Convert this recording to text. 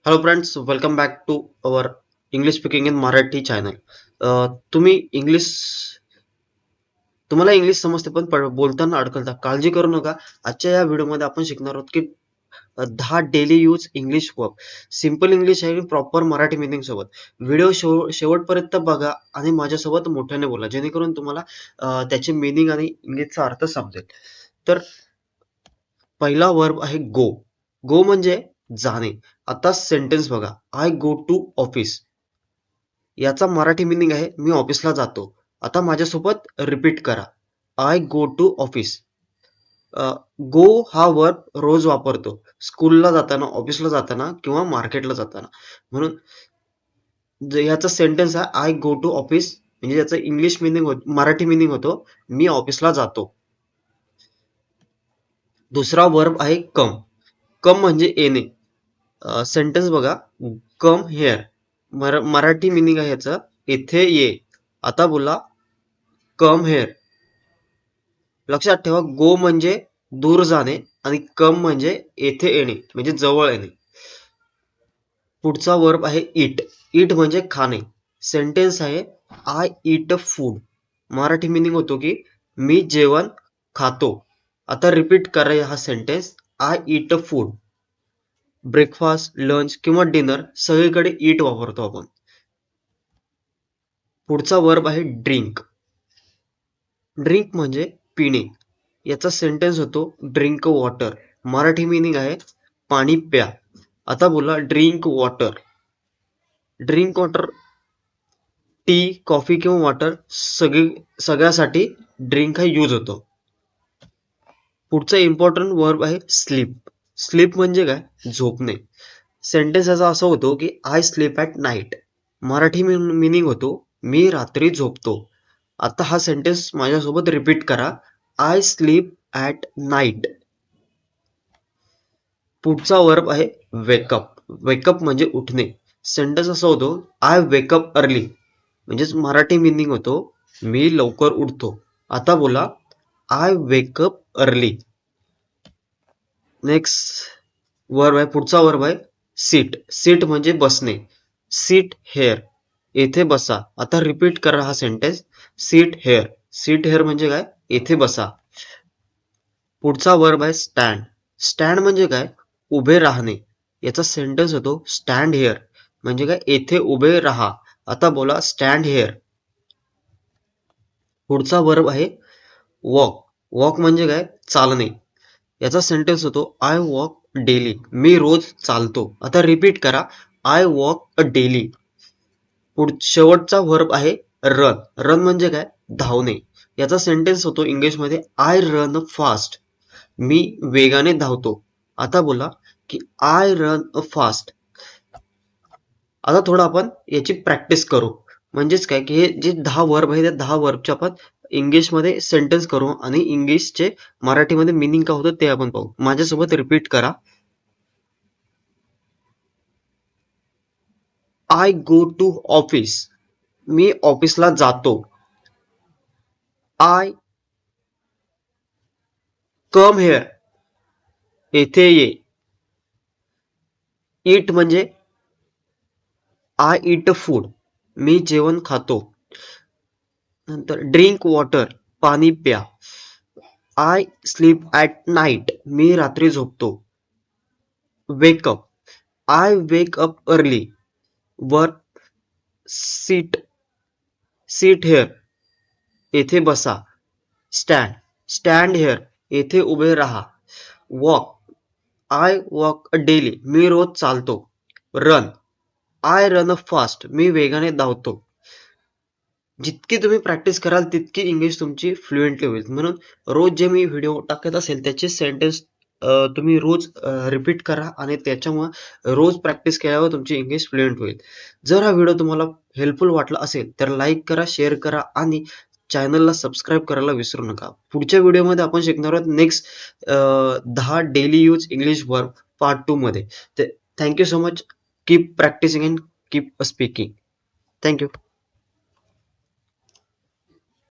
Hello friends, welcome back to our English speaking in Marathi channel. तुम्ही English तुम्हाला English समजते पण बोलताना अडकलता काळजी करू नका. आजच्या या व्हिडिओमध्ये आपण शिकणार आहोत की 10 daily use English verb. Simple English आहे प्रॉपर मराठी मीनिंग सोबत. व्हिडिओ शेवटपर्यंत बघा आणि माझ्यासोबत मोठ्याने बोला जेणेकरून तुम्हाला त्याचे मीनिंग आणि इंग्लिशचा अर्थ समजेल. तर पहिला वर्ब आहे गो. गो म्हणजे जाणे. आता सेंटेन्स बघा. I go to office. याचा मराठी मीनिंग आहे मी ऑफिसला जातो. आता माझ्यासोबत रिपीट करा. I go to office. Go हा वर्ब रोज वापरतो. स्कूलला जाताना, ऑफिसला जाताना किंवा मार्केटला जाताना. म्हणून याचा सेंटेन्स आहे आय गो टू ऑफिस म्हणजे याचं इंग्लिश मीनिंग मराठी मीनिंग होतो मी ऑफिसला जातो. दुसरा वर्ब आहे कम. कम म्हणजे येणे. सेंटेन्स बघा. कम हेअर. मराठी मीनिंग आहे याचं येथे ये. आता बोला कम हेअर. लक्षात ठेवा गो म्हणजे दूर जाणे आणि कम म्हणजे येथे येणे म्हणजे जवळ येणे. पुढचा वर्ब आहे इट. इट म्हणजे खाणे. सेंटेन्स आहे I it food. Marathi meaning होतो की मी जेवण खातो. आता रिपीट करा हा sentence. I it food. Breakfast, lunch किंवा डिनर सगळीकडे इट वापरतो आपण. पुढचा वर्ब आहे ड्रिंक. ड्रिंक म्हणजे पिणे. याचा सेंटेन्स होतो ड्रिंक वॉटर. मराठी मीनिंग आहे पाणी प्या. आता बोला drink water. Drink water T, coffee किंवा वॉटर सगळ्यासाठी ड्रिंक हा यूज होतो. पुढचा इम्पॉर्टंट वर्ब आहे स्लीप. स्लीप म्हणजे काय झोपणे. सेंटेन्स याचा असा होतो की I sleep at night. Marathi meaning होतो मी रात्री झोपतो. आता हा सेंटेन्स माझ्यासोबत रिपीट करा. I sleep at night. पुढचा वर्ब आहे वेकअप. वेकअप म्हणजे उठणे. सेंटेन्स असा होतो आय वेकअप अर्ली. म्हणजेच मराठी मीनिंग होतो मी लवकर उठतो. आता बोला I wake up early. Next verb आहे. पुढचा वर्ब आहे सीट. सीट म्हणजे बसणे. Seat here. येथे बसा. आता रिपीट करा हा sentence. Seat hair. Seat hair म्हणजे काय येथे बसा. पुढचा वर्ब आहे स्टँड. स्टँड म्हणजे काय उभे राहणे. याचा सेंटेन्स होतो स्टँड हेअर म्हणजे काय येथे उभे राहा. आता बोला स्टँड हेअर. पुढचा वर्ब आहे वॉक. वॉक म्हणजे काय चालणे. याचा सेंटेन्स होतो आय वॉक डेली. मी रोज चालतो. आता रिपीट करा आय वॉक अ डेली. शेवटचा वर्ब आहे रन. रन म्हणजे काय धावणे. याचा सेंटेन्स होतो इंग्लिशमध्ये आय रन फास्ट. मी वेगाने धावतो. आता बोला की आय रन अ फास्ट. आता थोडं आपण याची प्रॅक्टिस करू. म्हणजेच काय की हे जे 10 वर्ब आहे त्या 10 वर्बचे आपण इंग्लिशमध्ये सेंटेन्स करू आणि इंग्लिशचे मराठीमध्ये मिनिंग काय होतं ते आपण पाहू. माझ्यासोबत रिपीट करा. I go to office. मी ऑफिसला जातो. I come here. येथे ये. इट म्हणजे आय इट फूड. मी जेवण खातो. नंतर ड्रिंक वॉटर. पाणी प्या. I sleep at night. मी रात्री झोपतो. Wake up. I wake up early. Work sit. Sit here. येथे बसा. स्टँड. Stand here. येथे उभे राहा. Walk. I walk a daily. मी रोज चालतो. Run. I run a fast. मी वेगाने धावतो. जितकी तुम्ही प्रॅक्टिस कराल तितकी इंग्लिश तुमची फ्लुएंटली होईल. म्हणून रोज जे मी व्हिडिओ टाकत असेल त्याचे सेंटेन्स तुम्ही रोज रिपीट करा आणि त्याच्यामुळे रोज प्रॅक्टिस केल्यावर तुमची इंग्लिश फ्लुएंट होईल. जर हा व्हिडिओ तुम्हाला हेल्पफुल वाटला असेल तर लाईक करा, शेअर करा आणि चॅनलला सबस्क्राईब करायला विसरू नका. पुढच्या व्हिडिओमध्ये आपण शिकणार आहोत next 10 daily use English verb part 2 मध्ये. Thank you so much. Keep practising and keep speaking. Thank you.